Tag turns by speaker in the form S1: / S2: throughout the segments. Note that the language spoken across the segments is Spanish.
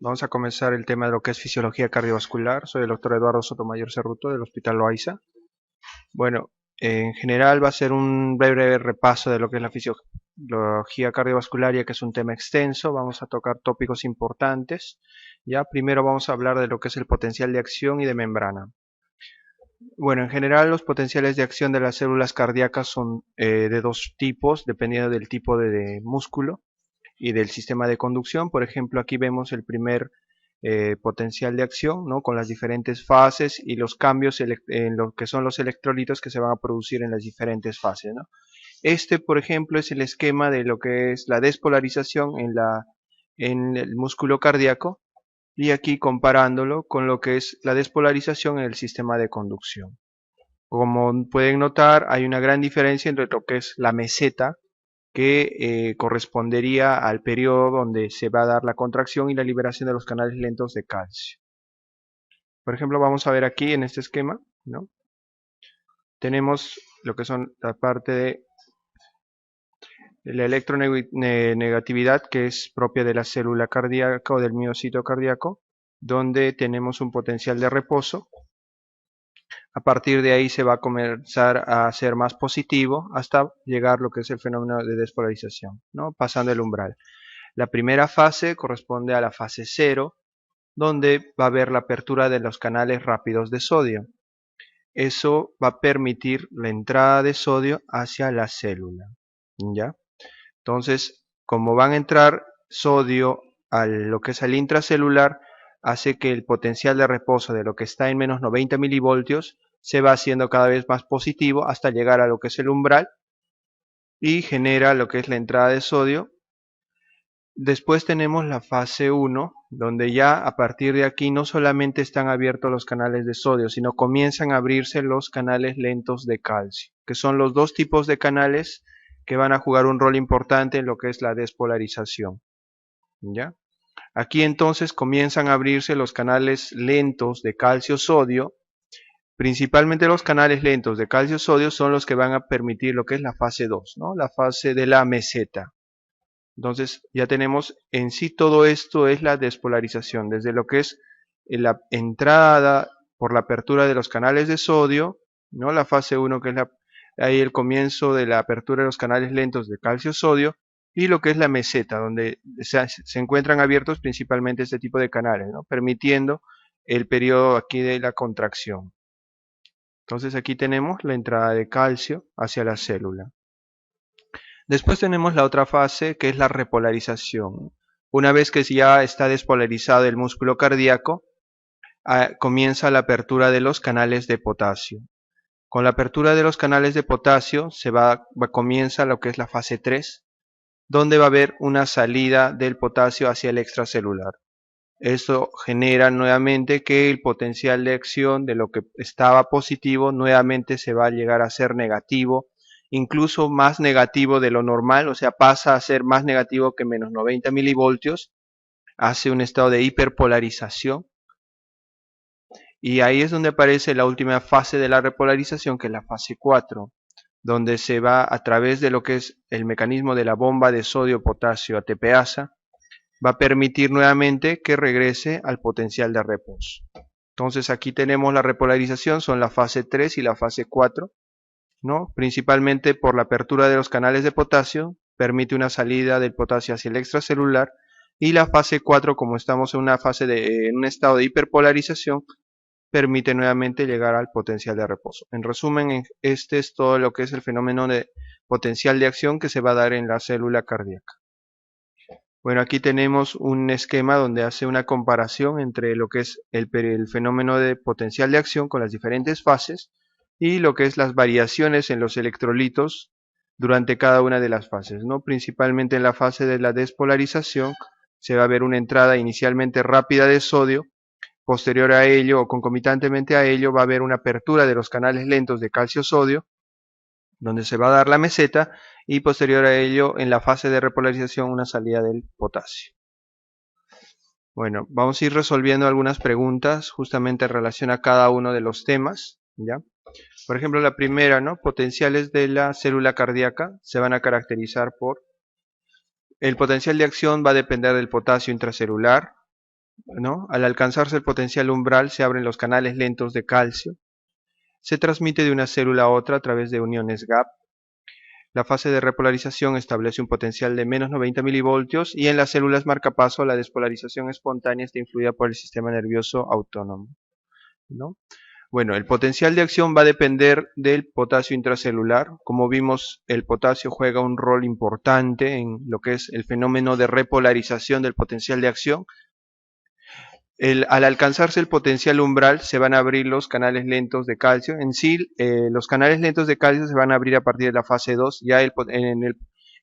S1: Vamos a comenzar el tema de lo que es fisiología cardiovascular. Soy el doctor Eduardo Sotomayor Cerruto del Hospital Loaiza. Bueno, en general va a ser un breve repaso de lo que es la fisiología cardiovascular, ya que es un tema extenso. Vamos a tocar tópicos importantes. Ya primero vamos a hablar de lo que es el potencial de acción y de membrana. Bueno, en general los potenciales de acción de las células cardíacas son de dos tipos, dependiendo del tipo de músculo y del sistema de conducción. Por ejemplo, aquí vemos el primer potencial de acción, ¿no? Con las diferentes fases y los cambios en lo que son los electrolitos que se van a producir en las diferentes fases, ¿no? Este, por ejemplo, es el esquema de lo que es la despolarización en el músculo cardíaco, y aquí comparándolo con lo que es la despolarización en el sistema de conducción. Como pueden notar, hay una gran diferencia entre lo que es la meseta, que correspondería al periodo donde se va a dar la contracción y la liberación de los canales lentos de calcio. Por ejemplo, vamos a ver aquí en este esquema, ¿no? Tenemos lo que son la parte de la electronegatividad, que es propia de la célula cardíaca o del miocito cardíaco, donde tenemos un potencial de reposo. A partir de ahí se va a comenzar a ser más positivo hasta llegar a lo que es el fenómeno de despolarización, ¿no? Pasando el umbral. La primera fase corresponde a la fase 0, donde va a haber la apertura de los canales rápidos de sodio. Eso va a permitir la entrada de sodio hacia la célula, ¿ya? Entonces, como van a entrar sodio a lo que es al intracelular, hace que el potencial de reposo de lo que está en menos 90 milivoltios se va haciendo cada vez más positivo hasta llegar a lo que es el umbral y genera lo que es la entrada de sodio. Después tenemos la fase 1, donde ya a partir de aquí no solamente están abiertos los canales de sodio, sino comienzan a abrirse los canales lentos de calcio, que son los dos tipos de canales que van a jugar un rol importante en lo que es la despolarización, ¿ya? Aquí entonces comienzan a abrirse los canales lentos de calcio-sodio. Principalmente los canales lentos de calcio-sodio son los que van a permitir lo que es la fase 2, ¿no? La fase de la meseta. Entonces ya tenemos en sí todo esto es la despolarización, desde lo que es la entrada por la apertura de los canales de sodio, ¿no? La fase 1, que es ahí el comienzo de la apertura de los canales lentos de calcio-sodio, y lo que es la meseta, donde se encuentran abiertos principalmente este tipo de canales, ¿no? Permitiendo el periodo aquí de la contracción. Entonces aquí tenemos la entrada de calcio hacia la célula. Después tenemos la otra fase, que es la repolarización. Una vez que ya está despolarizado el músculo cardíaco, comienza la apertura de los canales de potasio. Con la apertura de los canales de potasio comienza lo que es la fase 3, donde va a haber una salida del potasio hacia el extracelular. Esto genera nuevamente que el potencial de acción de lo que estaba positivo nuevamente se va a llegar a ser negativo, incluso más negativo de lo normal, o sea, pasa a ser más negativo que menos 90 milivoltios, hace un estado de hiperpolarización, y ahí es donde aparece la última fase de la repolarización, que es la fase 4, donde se va a través de lo que es el mecanismo de la bomba de sodio-potasio ATPasa, va a permitir nuevamente que regrese al potencial de reposo. Entonces aquí tenemos la repolarización, son la fase 3 y la fase 4, ¿no? Principalmente por la apertura de los canales de potasio, permite una salida del potasio hacia el extracelular, y la fase 4, como estamos en una fase en un estado de hiperpolarización, permite nuevamente llegar al potencial de reposo. En resumen, este es todo lo que es el fenómeno de potencial de acción que se va a dar en la célula cardíaca. Bueno, aquí tenemos un esquema donde hace una comparación entre lo que es el fenómeno de potencial de acción con las diferentes fases y lo que es las variaciones en los electrolitos durante cada una de las fases, ¿no? Principalmente en la fase de la despolarización se va a ver una entrada inicialmente rápida de sodio, posterior a ello o concomitantemente a ello va a haber una apertura de los canales lentos de calcio-sodio, donde se va a dar la meseta, y posterior a ello en la fase de repolarización una salida del potasio. Bueno, vamos a ir resolviendo algunas preguntas justamente en relación a cada uno de los temas, ¿ya? Por ejemplo, la primera, ¿no? Potenciales de la célula cardíaca se van a caracterizar por el potencial de acción va a depender del potasio intracelular, ¿no? Al alcanzarse el potencial umbral se abren los canales lentos de calcio. Se transmite de una célula a otra a través de uniones gap. La fase de repolarización establece un potencial de menos 90 milivoltios y en las células marcapaso la despolarización espontánea está influida por el sistema nervioso autónomo, ¿no? Bueno, el potencial de acción va a depender del potasio intracelular. Como vimos, el potasio juega un rol importante en lo que es el fenómeno de repolarización del potencial de acción. Al alcanzarse el potencial umbral se van a abrir los canales lentos de calcio. En sí, los canales lentos de calcio se van a abrir a partir de la fase 2.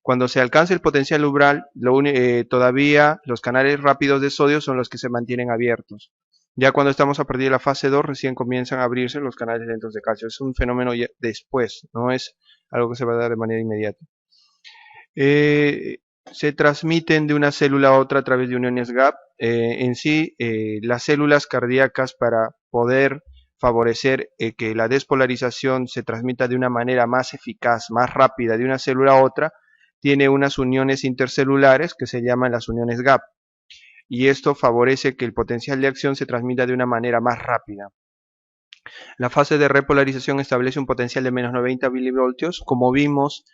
S1: Cuando se alcance el potencial umbral, todavía los canales rápidos de sodio son los que se mantienen abiertos. Ya cuando estamos a partir de la fase 2, recién comienzan a abrirse los canales lentos de calcio. Es un fenómeno después, no es algo que se va a dar de manera inmediata. Se transmiten de una célula a otra a través de uniones gap. En sí, las células cardíacas, para poder favorecer que la despolarización se transmita de una manera más eficaz, más rápida de una célula a otra, tiene unas uniones intercelulares que se llaman las uniones gap. Y esto favorece que el potencial de acción se transmita de una manera más rápida. La fase de repolarización establece un potencial de menos 90 milivoltios. Como vimos,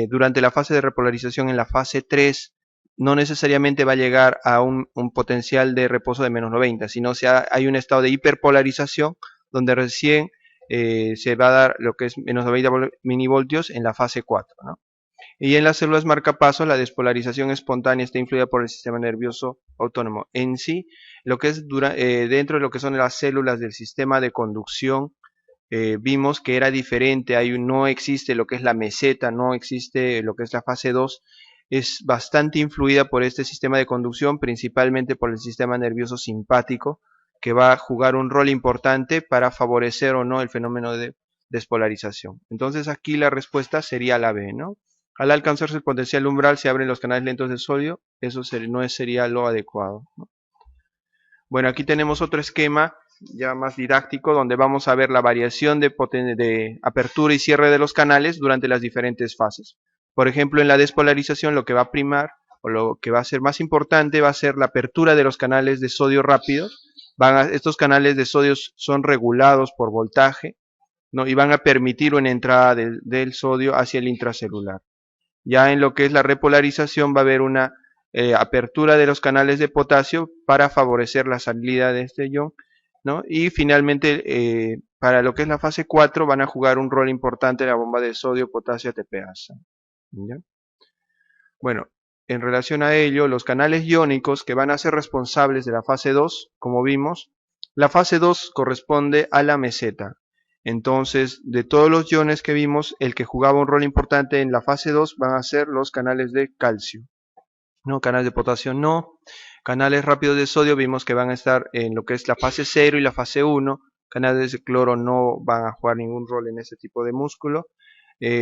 S1: durante la fase de repolarización en la fase 3, no necesariamente va a llegar a un potencial de reposo de menos 90, sino hay un estado de hiperpolarización donde recién se va a dar lo que es menos 90 milivoltios en la fase 4, ¿no? Y en las células marcapaso la despolarización espontánea está influida por el sistema nervioso autónomo. En sí, lo que es dentro de lo que son las células del sistema de conducción, vimos que era diferente, no existe lo que es la meseta, no existe lo que es la fase 2, es bastante influida por este sistema de conducción, principalmente por el sistema nervioso simpático, que va a jugar un rol importante para favorecer o no el fenómeno de despolarización. Entonces aquí la respuesta sería la B, ¿no? Al alcanzarse el potencial umbral se abren los canales lentos de sodio, eso no sería lo adecuado, ¿no? Bueno, aquí tenemos otro esquema ya más didáctico donde vamos a ver la variación de apertura y cierre de los canales durante las diferentes fases. Por ejemplo, en la despolarización lo que va a primar o lo que va a ser más importante va a ser la apertura de los canales de sodio rápidos. Estos canales de sodio son regulados por voltaje, ¿no? Y van a permitir una entrada del sodio hacia el intracelular. Ya en lo que es la repolarización va a haber una apertura de los canales de potasio para favorecer la salida de este ion, ¿no? Y finalmente, para lo que es la fase 4, van a jugar un rol importante la bomba de sodio, potasio, ATPasa. ¿Ya? Bueno, en relación a ello, los canales iónicos que van a ser responsables de la fase 2, como vimos, la fase 2 corresponde a la meseta. Entonces, de todos los iones que vimos, el que jugaba un rol importante en la fase 2 van a ser los canales de calcio. No, canales de potasio no. Canales rápidos de sodio vimos que van a estar en lo que es la fase 0 y la fase 1. Canales de cloro no van a jugar ningún rol en ese tipo de músculo.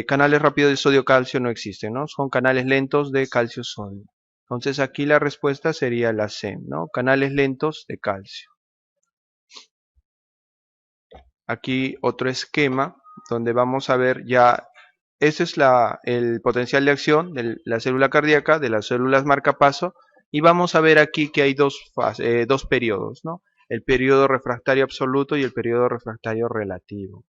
S1: Canales rápidos de sodio-calcio no existen, ¿no? Son canales lentos de calcio-sodio. Entonces aquí la respuesta sería la C, ¿no? Canales lentos de calcio. Aquí otro esquema donde vamos a ver ya, ese es el potencial de acción de la célula cardíaca, de las células marcapaso, y vamos a ver aquí que hay dos periodos, ¿no? El periodo refractario absoluto y el periodo refractario relativo.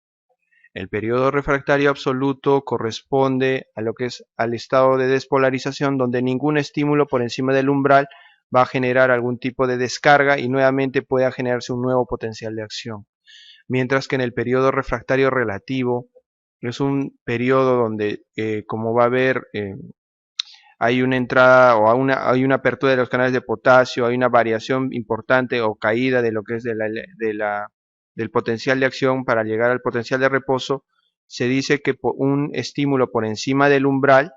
S1: El periodo refractario absoluto corresponde a lo que es al estado de despolarización, donde ningún estímulo por encima del umbral va a generar algún tipo de descarga y nuevamente pueda generarse un nuevo potencial de acción. Mientras que en el periodo refractario relativo es un periodo donde, como va a ver, hay una entrada o hay una apertura de los canales de potasio, hay una variación importante o caída de lo que es del potencial de acción para llegar al potencial de reposo. Se dice que un estímulo por encima del umbral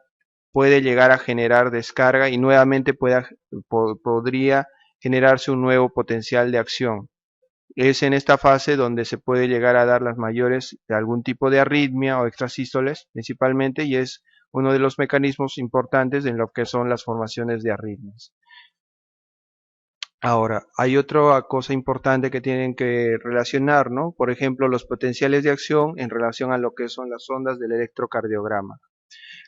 S1: puede llegar a generar descarga y nuevamente podría generarse un nuevo potencial de acción. Es en esta fase donde se puede llegar a dar las mayores de algún tipo de arritmia o extrasístoles principalmente, y es uno de los mecanismos importantes en lo que son las formaciones de arritmias. Ahora, hay otra cosa importante que tienen que relacionar, ¿no? Por ejemplo, los potenciales de acción en relación a lo que son las ondas del electrocardiograma.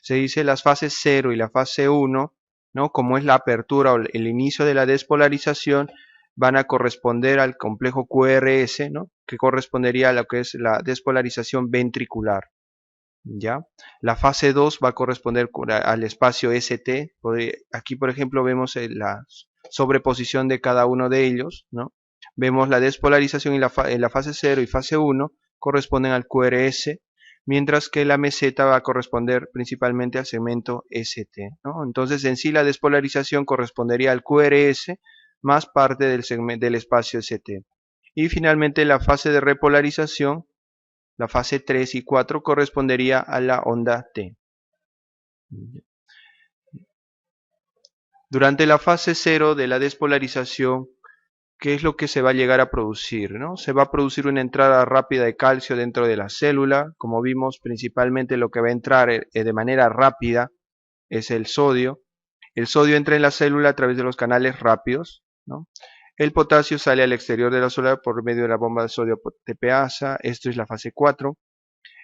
S1: Se dice las fases 0 y la fase 1, ¿no? Como es la apertura o el inicio de la despolarización, van a corresponder al complejo QRS, ¿no? Que correspondería a lo que es la despolarización ventricular. ¿Ya? La fase 2 va a corresponder al espacio ST. Aquí, por ejemplo, vemos la sobreposición de cada uno de ellos, ¿no? Vemos la despolarización en la fase 0 y fase 1 corresponden al QRS, mientras que la meseta va a corresponder principalmente al segmento ST, ¿no? Entonces, en sí, la despolarización correspondería al QRS más parte del espacio ST. Y finalmente, la fase de repolarización, la fase 3 y 4 correspondería a la onda T. Durante la fase 0 de la despolarización, ¿qué es lo que se va a llegar a producir, ¿no? Se va a producir una entrada rápida de calcio dentro de la célula. Como vimos, principalmente lo que va a entrar de manera rápida es el sodio. El sodio entra en la célula a través de los canales rápidos, ¿no? El potasio sale al exterior de la célula por medio de la bomba de sodio TPasa. Esto es la fase 4.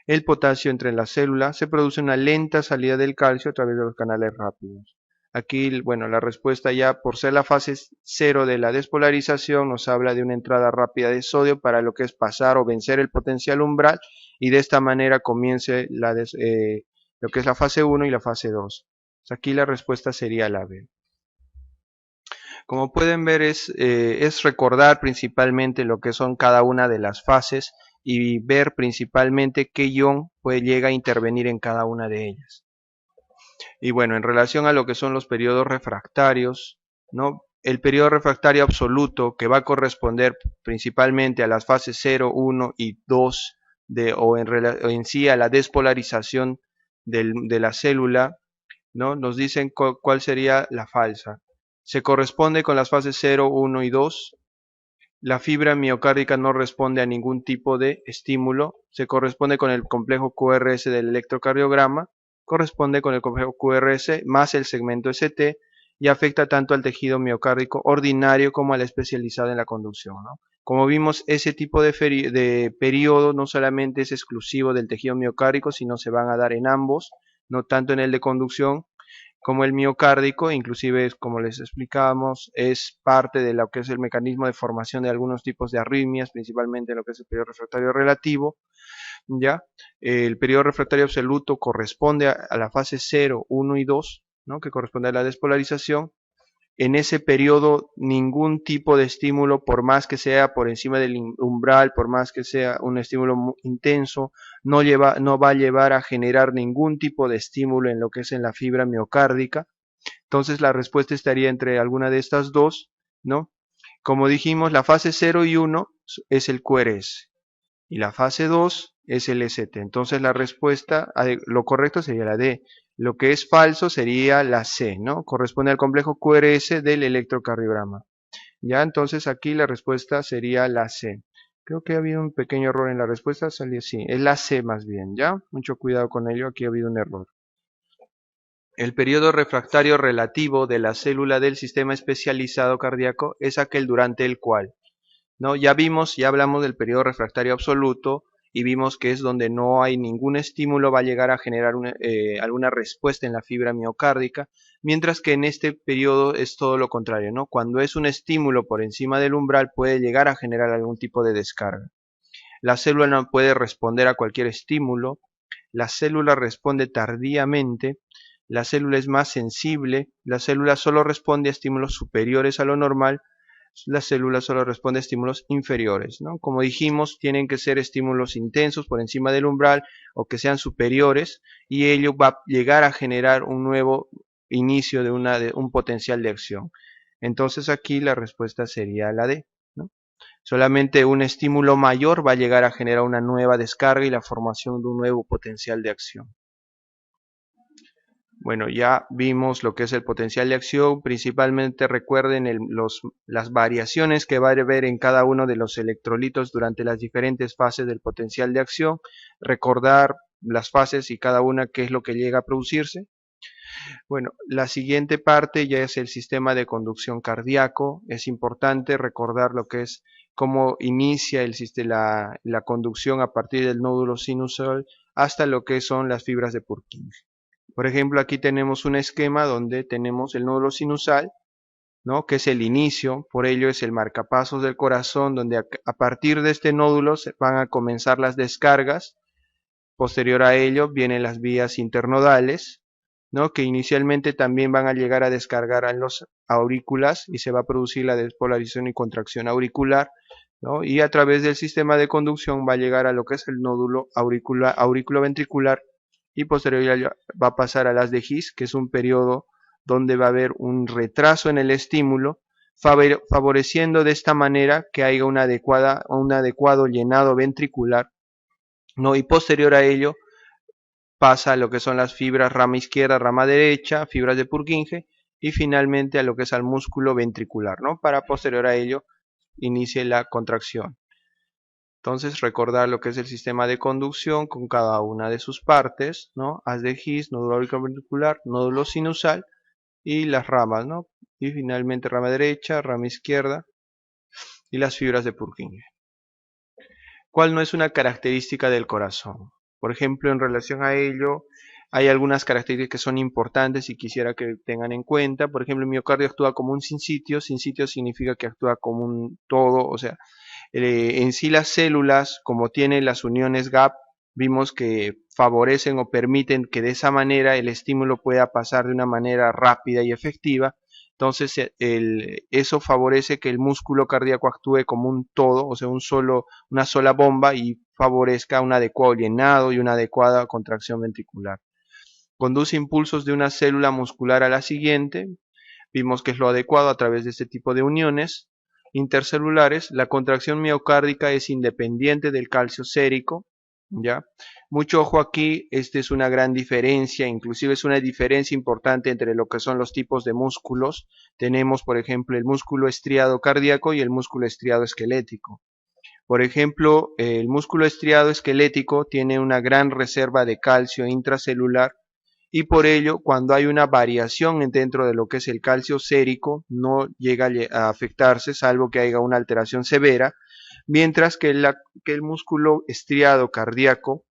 S1: El potasio entra en la célula, se produce una lenta salida del calcio a través de los canales rápidos. Aquí, bueno, la respuesta ya por ser la fase 0 de la despolarización nos habla de una entrada rápida de sodio para lo que es pasar o vencer el potencial umbral y de esta manera comience lo que es la fase 1 y la fase 2. Aquí la respuesta sería la B. Como pueden ver es recordar principalmente lo que son cada una de las fases y ver principalmente qué ion llega a intervenir en cada una de ellas. Y bueno, en relación a lo que son los periodos refractarios, ¿no? El periodo refractario absoluto, que va a corresponder principalmente a las fases 0, 1 y 2 o en sí a la despolarización de la célula, ¿no? Nos dicen cuál sería la falsa. Se corresponde con las fases 0, 1 y 2. La fibra miocárdica no responde a ningún tipo de estímulo. Se corresponde con el complejo QRS del electrocardiograma. Corresponde con el complejo QRS más el segmento ST y afecta tanto al tejido miocárdico ordinario como al especializado en la conducción, ¿no? Como vimos, ese tipo de periodo no solamente es exclusivo del tejido miocárdico, sino se van a dar en ambos, no tanto en el de conducción como el miocárdico, inclusive como les explicábamos, es parte de lo que es el mecanismo de formación de algunos tipos de arritmias, principalmente lo que es el periodo refractario relativo. ¿Ya? El periodo refractario absoluto corresponde a la fase 0, 1 y 2, ¿no? Que corresponde a la despolarización. En ese periodo ningún tipo de estímulo, por más que sea por encima del umbral, por más que sea un estímulo intenso, no va a llevar a generar ningún tipo de estímulo en lo que es en la fibra miocárdica. Entonces la respuesta estaría entre alguna de estas dos, ¿no? Como dijimos, la fase 0 y 1 es el QRS y la fase 2 es el ST. Entonces la respuesta, lo correcto sería la D. Lo que es falso sería la C, ¿no? Corresponde al complejo QRS del electrocardiograma. Ya, entonces aquí la respuesta sería la C. Creo que ha habido un pequeño error en la respuesta, salió así. Es la C más bien, ¿ya? Mucho cuidado con ello, aquí ha habido un error. El periodo refractario relativo de la célula del sistema especializado cardíaco es aquel durante el cual, ¿no? Ya hablamos del periodo refractario absoluto y vimos que es donde no hay ningún estímulo, va a llegar a generar alguna respuesta en la fibra miocárdica, mientras que en este periodo es todo lo contrario, ¿no? Cuando es un estímulo por encima del umbral puede llegar a generar algún tipo de descarga. La célula no puede responder a cualquier estímulo, la célula responde tardíamente, la célula es más sensible, la célula solo responde a estímulos superiores a lo normal, la célula solo responde a estímulos inferiores, ¿no? Como dijimos, tienen que ser estímulos intensos por encima del umbral o que sean superiores y ello va a llegar a generar un nuevo inicio de un potencial de acción. Entonces aquí la respuesta sería la D, ¿no? Solamente un estímulo mayor va a llegar a generar una nueva descarga y la formación de un nuevo potencial de acción. Bueno, ya vimos lo que es el potencial de acción, principalmente recuerden las variaciones que va a haber en cada uno de los electrolitos durante las diferentes fases del potencial de acción, recordar las fases y cada una qué es lo que llega a producirse. Bueno, la siguiente parte ya es el sistema de conducción cardíaco, es importante recordar lo que es cómo inicia la conducción a partir del nódulo sinusal hasta lo que son las fibras de Purkinje. Por ejemplo, aquí tenemos un esquema donde tenemos el nódulo sinusal, ¿no? Que es el inicio, por ello es el marcapasos del corazón, donde a partir de este nódulo se van a comenzar las descargas. Posterior a ello vienen las vías internodales, ¿no? Que inicialmente también van a llegar a descargar en los aurículas y se va a producir la despolarización y contracción auricular, ¿no? Y a través del sistema de conducción va a llegar a lo que es el nódulo auriculoventricular y posterior va a pasar a las de His, que es un periodo donde va a haber un retraso en el estímulo, favoreciendo de esta manera que haya un adecuado llenado ventricular, ¿no? Y posterior a ello pasa a lo que son las fibras rama izquierda, rama derecha, fibras de Purkinje, y finalmente a lo que es al músculo ventricular, ¿no? Para posterior a ello inicie la contracción. Entonces recordar lo que es el sistema de conducción con cada una de sus partes, ¿no? Haz de His, nódulo auriculoventricular, nódulo sinusal y las ramas, ¿no? Y finalmente rama derecha, rama izquierda y las fibras de Purkinje. ¿Cuál no es una característica del corazón? Por ejemplo, en relación a ello, hay algunas características que son importantes y quisiera que tengan en cuenta. Por ejemplo, el miocardio actúa como un sinsitio. Sinsitio significa que actúa como un todo, o sea, en sí las células, como tienen las uniones gap, vimos que favorecen o permiten que de esa manera el estímulo pueda pasar de una manera rápida y efectiva. Entonces, eso favorece que el músculo cardíaco actúe como un todo, o sea, una sola bomba y favorezca un adecuado llenado y una adecuada contracción ventricular. Conduce impulsos de una célula muscular a la siguiente. Vimos que es lo adecuado a través de este tipo de uniones intercelulares. La contracción miocárdica es independiente del calcio sérico, ¿ya? Mucho ojo aquí, esta es una gran diferencia, inclusive es una diferencia importante entre lo que son los tipos de músculos. Tenemos, por ejemplo, el músculo estriado cardíaco y el músculo estriado esquelético. Por ejemplo, el músculo estriado esquelético tiene una gran reserva de calcio intracelular y por ello cuando hay una variación dentro de lo que es el calcio sérico no llega a afectarse salvo que haya una alteración severa, mientras que el músculo estriado cardíaco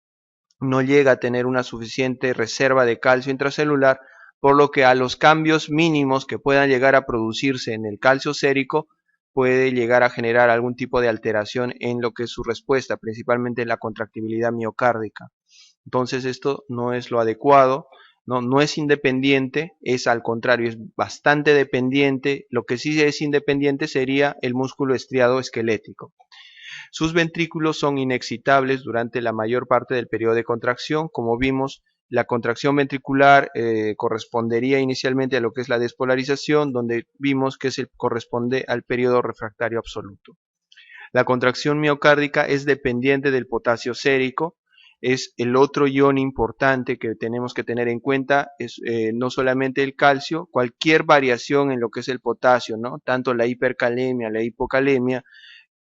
S1: no llega a tener una suficiente reserva de calcio intracelular, por lo que a los cambios mínimos que puedan llegar a producirse en el calcio sérico puede llegar a generar algún tipo de alteración en lo que es su respuesta, principalmente en la contractibilidad miocárdica. Entonces esto no es lo adecuado, no es independiente, es al contrario, es bastante dependiente. Lo que sí es independiente sería el músculo estriado esquelético. Sus ventrículos son inexcitables durante la mayor parte del periodo de contracción. Como vimos, la contracción ventricular correspondería inicialmente a lo que es la despolarización, donde vimos que corresponde al periodo refractario absoluto. La contracción miocárdica es dependiente del potasio sérico, es el otro ion importante que tenemos que tener en cuenta, es no solamente el calcio, cualquier variación en lo que es el potasio, ¿no? Tanto la hipercalemia, la hipocalemia,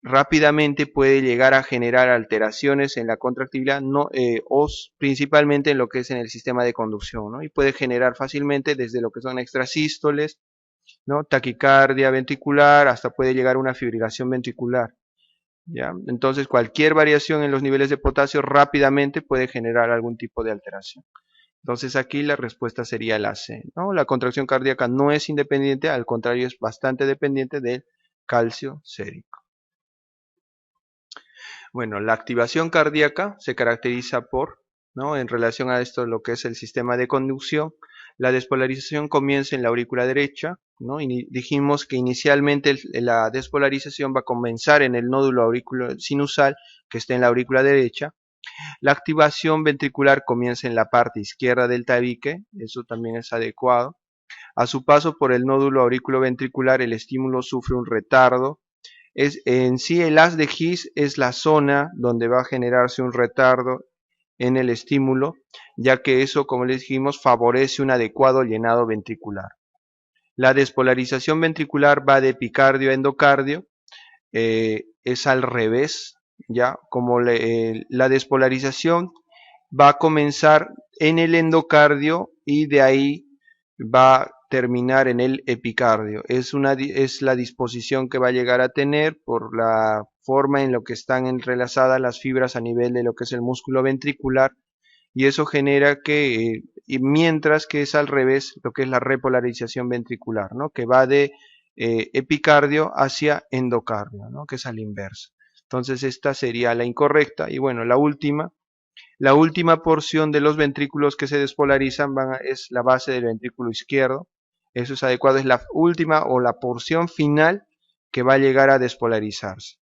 S1: rápidamente puede llegar a generar alteraciones en la contractibilidad o principalmente en lo que es en el sistema de conducción, ¿no? Y puede generar fácilmente desde lo que son extrasístoles, ¿no? Taquicardia ventricular, hasta puede llegar a una fibrilación ventricular, ¿ya? Entonces cualquier variación en los niveles de potasio rápidamente puede generar algún tipo de alteración. Entonces aquí la respuesta sería la C, ¿no? La contracción cardíaca no es independiente, al contrario es bastante dependiente del calcio sérico. Bueno, la activación cardíaca se caracteriza por, ¿no? En relación a esto, lo que es el sistema de conducción, la despolarización comienza en la aurícula derecha, ¿no? Y dijimos que inicialmente la despolarización va a comenzar en el nódulo auricular sinusal, que está en la aurícula derecha. La activación ventricular comienza en la parte izquierda del tabique, eso también es adecuado. A su paso por el nódulo auriculoventricular, el estímulo sufre un retardo. En sí el haz de His es la zona donde va a generarse un retardo en el estímulo, ya que eso, como les dijimos, favorece un adecuado llenado ventricular. La despolarización ventricular va de epicardio a endocardio, es al revés, ya como la despolarización va a comenzar en el endocardio y de ahí va a terminar en el epicardio. Es la disposición que va a llegar a tener por la forma en lo que están entrelazadas las fibras a nivel de lo que es el músculo ventricular, y eso genera que, y mientras que es al revés, lo que es la repolarización ventricular, ¿no? Que va de epicardio hacia endocardio, ¿no? Que es al inverso. Entonces esta sería la incorrecta. Y bueno, la última porción de los ventrículos que se despolarizan es la base del ventrículo izquierdo. Eso es adecuado, es la última o la porción final que va a llegar a despolarizarse.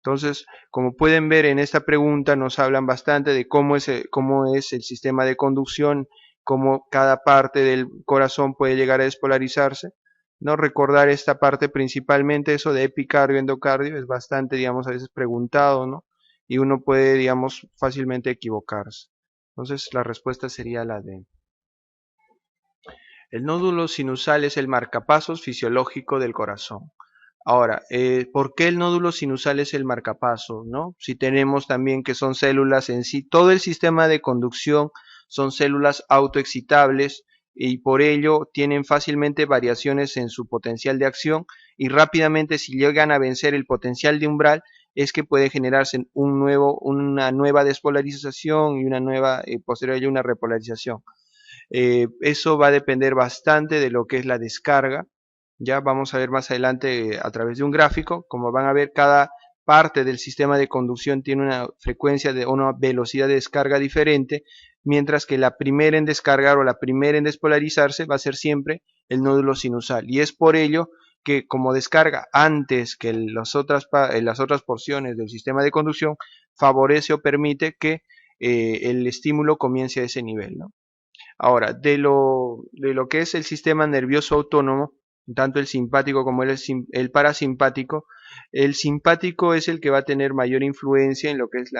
S1: Entonces, como pueden ver en esta pregunta nos hablan bastante de cómo es el sistema de conducción, cómo cada parte del corazón puede llegar a despolarizarse. No recordar esta parte principalmente, eso de epicardio, endocardio, es bastante, digamos, a veces preguntado, ¿no? Y uno puede, digamos, fácilmente equivocarse. Entonces, la respuesta sería la D. El nódulo sinusal es el marcapasos fisiológico del corazón. Ahora, ¿por qué el nódulo sinusal es el marcapasos, no? Si tenemos también que son células en sí, todo el sistema de conducción son células autoexcitables y por ello tienen fácilmente variaciones en su potencial de acción y rápidamente si llegan a vencer el potencial de umbral es que puede generarse una nueva despolarización y una nueva, posteriormente una repolarización. Eso va a depender bastante de lo que es la descarga. Ya vamos a ver más adelante a través de un gráfico, como van a ver, cada parte del sistema de conducción tiene una frecuencia de una velocidad de descarga diferente, mientras que la primera en descargar o la primera en despolarizarse va a ser siempre el nódulo sinusal. Y es por ello que como descarga antes que las otras porciones del sistema de conducción, favorece o permite que el estímulo comience a ese nivel, ¿no? Ahora, de lo que es el sistema nervioso autónomo, tanto el simpático como el parasimpático, el simpático es el que va a tener mayor influencia en lo que es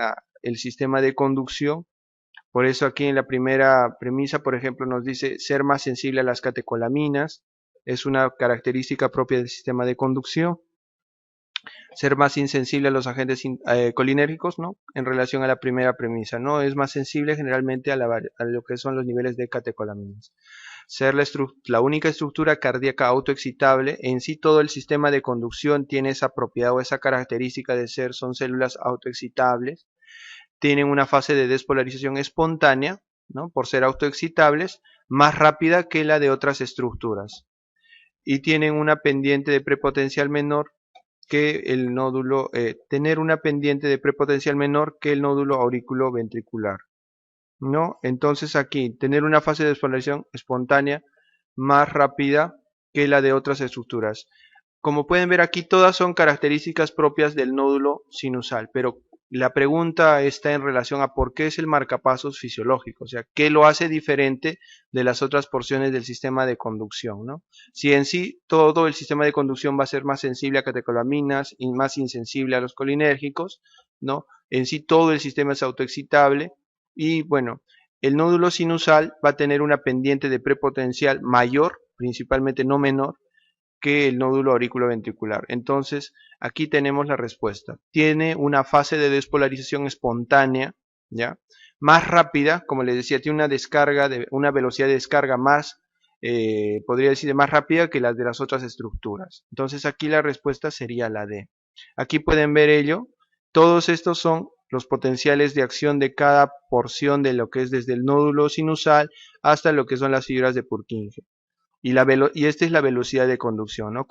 S1: el sistema de conducción. Por eso aquí en la primera premisa, por ejemplo, nos dice ser más sensible a las catecolaminas, es una característica propia del sistema de conducción. Ser más insensible a los agentes colinérgicos, ¿no? En relación a la primera premisa, ¿no? Es más sensible generalmente a lo que son los niveles de catecolaminas. Ser la única estructura cardíaca autoexcitable, en sí todo el sistema de conducción tiene esa propiedad o esa característica de son células autoexcitables, tienen una fase de despolarización espontánea, ¿no? Por ser autoexcitables, más rápida que la de otras estructuras, y tienen una pendiente de prepotencial menor que el nódulo, tener una pendiente de prepotencial menor que el nódulo auriculoventricular, ¿no? Entonces aquí, tener una fase de despolarización espontánea más rápida que la de otras estructuras. Como pueden ver aquí, todas son características propias del nódulo sinusal, pero la pregunta está en relación a por qué es el marcapasos fisiológico, o sea, qué lo hace diferente de las otras porciones del sistema de conducción, ¿no? Si en sí todo el sistema de conducción va a ser más sensible a catecolaminas y más insensible a los colinérgicos, ¿no? En sí todo el sistema es autoexcitable y bueno, el nódulo sinusal va a tener una pendiente de prepotencial mayor, principalmente no menor, que el nódulo auriculoventricular. Entonces, aquí tenemos la respuesta. Tiene una fase de despolarización espontánea, ¿ya? Más rápida, como les decía, tiene una velocidad de descarga más, podría decir, más rápida que las de las otras estructuras. Entonces, aquí la respuesta sería la D. Aquí pueden ver ello. Todos estos son los potenciales de acción de cada porción de lo que es desde el nódulo sinusal hasta lo que son las fibras de Purkinje. Y esta es la velocidad de conducción, ¿no?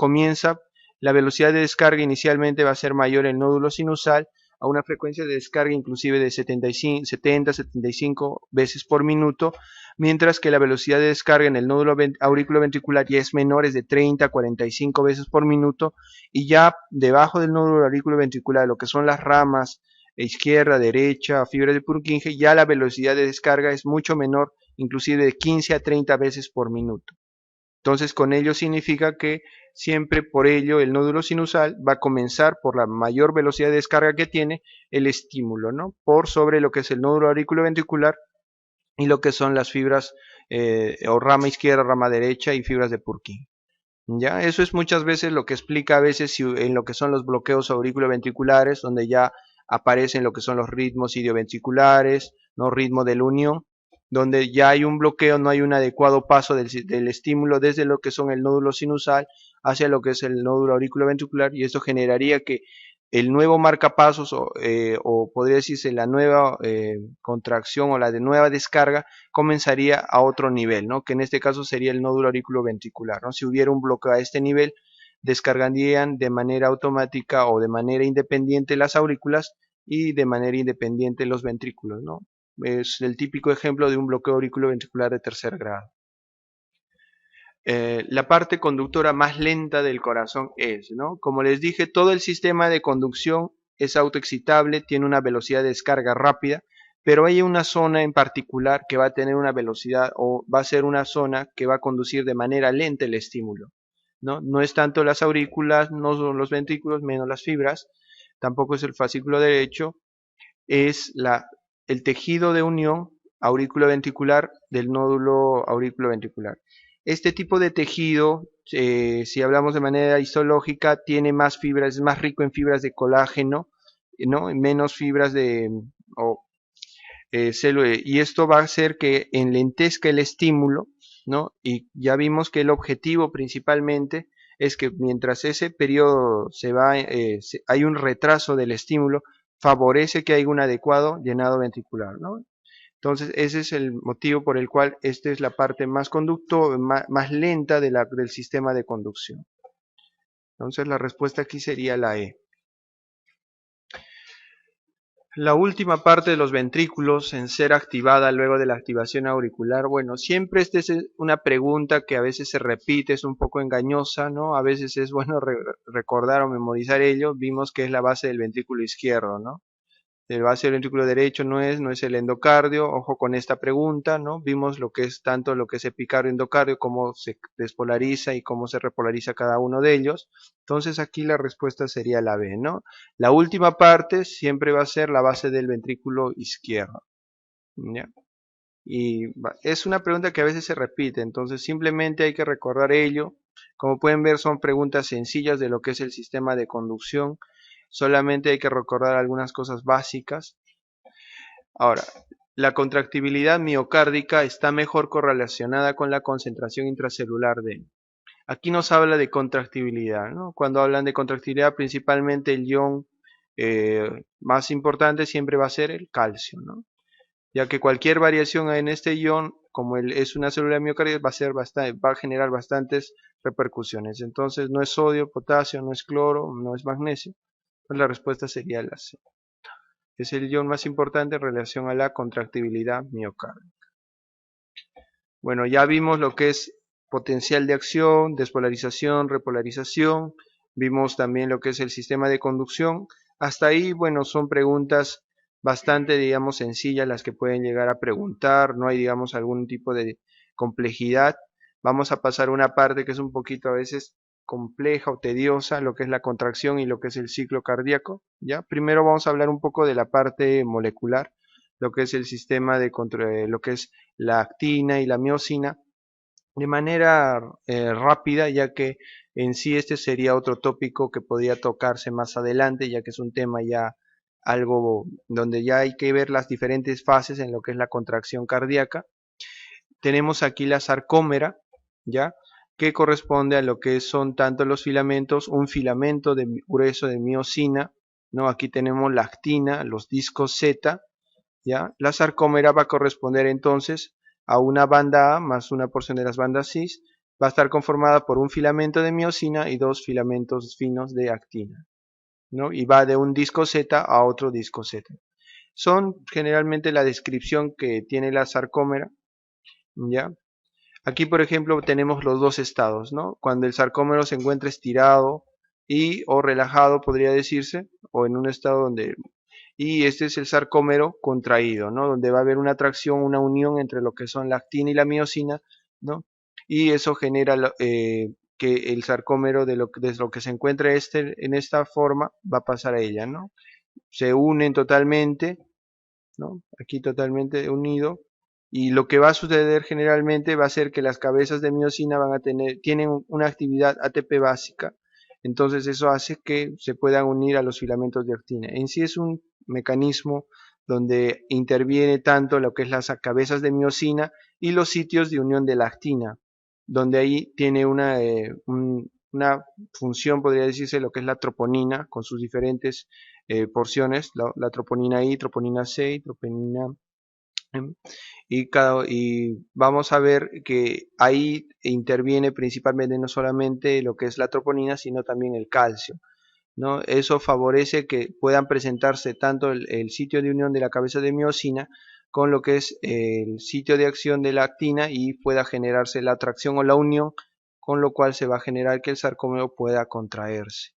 S1: La velocidad de descarga inicialmente va a ser mayor en el nódulo sinusal a una frecuencia de descarga inclusive de 70-75 veces por minuto, mientras que la velocidad de descarga en el nódulo auriculoventricular ya es menor, es de 30-45 veces por minuto, y ya debajo del nódulo auriculoventricular, lo que son las ramas izquierda, derecha, fibras de Purkinje, ya la velocidad de descarga es mucho menor, inclusive de 15-30 veces por minuto. Entonces, con ello significa que siempre por ello el nódulo sinusal va a comenzar por la mayor velocidad de descarga que tiene el estímulo, ¿no? Por sobre lo que es el nódulo auriculoventricular y lo que son las fibras o rama izquierda, rama derecha y fibras de Purkinje. ¿Ya? Eso es muchas veces lo que explica a veces en lo que son los bloqueos auriculoventriculares, donde ya aparecen lo que son los ritmos idioventriculares, no ritmo de la unión, donde ya hay un bloqueo, no hay un adecuado paso del estímulo desde lo que son el nódulo sinusal hacia lo que es el nódulo auriculoventricular, y esto generaría que el nuevo marcapasos o podría decirse la nueva contracción o la de nueva descarga comenzaría a otro nivel, ¿no? Que en este caso sería el nódulo auriculoventricular, ¿no? Si hubiera un bloqueo a este nivel, descargarían de manera automática o de manera independiente las aurículas y de manera independiente los ventrículos, ¿no? Es el típico ejemplo de un bloqueo auriculoventricular de tercer grado. La parte conductora más lenta del corazón es, ¿no? Como les dije, todo el sistema de conducción es autoexcitable, tiene una velocidad de descarga rápida, pero hay una zona en particular que va a tener una velocidad o va a ser una zona que va a conducir de manera lenta el estímulo, ¿no? No es tanto las aurículas, no son los ventrículos, menos las fibras, tampoco es el fascículo derecho, es el tejido de unión auriculoventricular del nódulo auriculoventricular. Este tipo de tejido, si hablamos de manera histológica, tiene más fibras, es más rico en fibras de colágeno, ¿no? Menos fibras de células, y esto va a hacer que enlentezca el estímulo, ¿no? Y ya vimos que el objetivo principalmente es que mientras ese periodo hay un retraso del estímulo, favorece que haya un adecuado llenado ventricular, ¿no? Entonces ese es el motivo por el cual esta es la parte más más lenta del sistema de conducción. Entonces la respuesta aquí sería la E. La última parte de los ventrículos en ser activada luego de la activación auricular, bueno, siempre esta es una pregunta que a veces se repite, es un poco engañosa, ¿no? A veces es bueno recordar o memorizar ello. Vimos que es la base del ventrículo izquierdo, ¿no? El base del ventrículo derecho no es el endocardio, ojo con esta pregunta, ¿no? Vimos lo que es tanto lo que es epicardio, endocardio, cómo se despolariza y cómo se repolariza cada uno de ellos. Entonces aquí la respuesta sería la B, ¿no? La última parte siempre va a ser la base del ventrículo izquierdo, ¿ya? Y es una pregunta que a veces se repite, entonces simplemente hay que recordar ello. Como pueden ver, son preguntas sencillas de lo que es el sistema de conducción. Solamente hay que recordar algunas cosas básicas. Ahora, la contractibilidad miocárdica está mejor correlacionada con la concentración intracelular de... Aquí nos habla de contractibilidad, ¿no? Cuando hablan de contractibilidad, principalmente el ion más importante siempre va a ser el calcio, ¿no? Ya que cualquier variación en este ion, como es una célula miocardial, va a generar bastantes repercusiones. Entonces no es sodio, potasio, no es cloro, no es magnesio. Pues la respuesta sería la C. Es el ion más importante en relación a la contractibilidad miocárdica. Bueno, ya vimos lo que es potencial de acción, despolarización, repolarización. Vimos también lo que es el sistema de conducción. Hasta ahí, bueno, son preguntas bastante, digamos, sencillas las que pueden llegar a preguntar. No hay, digamos, algún tipo de complejidad. Vamos a pasar a una parte que es un poquito a veces compleja o tediosa, lo que es la contracción y lo que es el ciclo cardíaco, ¿ya? Primero vamos a hablar un poco de la parte molecular, lo que es el sistema de control, lo que es la actina y la miosina, de manera rápida, ya que en sí este sería otro tópico que podría tocarse más adelante, ya que es un tema ya algo donde ya hay que ver las diferentes fases en lo que es la contracción cardíaca. Tenemos aquí la sarcómera, ¿ya? Que corresponde a lo que son tanto los filamentos, un filamento grueso de miosina, ¿no? Aquí tenemos la actina, los discos Z, ¿ya? La sarcómera va a corresponder entonces a una banda A más una porción de las bandas cis, va a estar conformada por un filamento de miosina y dos filamentos finos de actina, ¿no? Y va de un disco Z a otro disco Z. Son generalmente la descripción que tiene la sarcómera, ¿ya? Aquí, por ejemplo, tenemos los dos estados, ¿no? Cuando el sarcómero se encuentra estirado o relajado, podría decirse, o en un estado donde... Y este es el sarcómero contraído, ¿no? Donde va a haber una atracción, una unión entre lo que son la actina y la miosina, ¿no? Y eso genera que el sarcómero desde lo que se encuentra en esta forma va a pasar a ella, ¿no? Se unen totalmente, ¿no? Aquí totalmente unido, y lo que va a suceder generalmente va a ser que las cabezas de miosina tienen una actividad ATP básica, entonces eso hace que se puedan unir a los filamentos de actina. En sí es un mecanismo donde interviene tanto lo que es las cabezas de miosina y los sitios de unión de la actina, donde ahí tiene una función, podría decirse, lo que es la troponina, con sus diferentes porciones, la troponina I, troponina C y troponina Y vamos a ver que ahí interviene principalmente no solamente lo que es la troponina, sino también el calcio, ¿no? Eso favorece que puedan presentarse tanto el sitio de unión de la cabeza de miosina con lo que es el sitio de acción de la actina y pueda generarse la atracción o la unión, con lo cual se va a generar que el sarcómero pueda contraerse.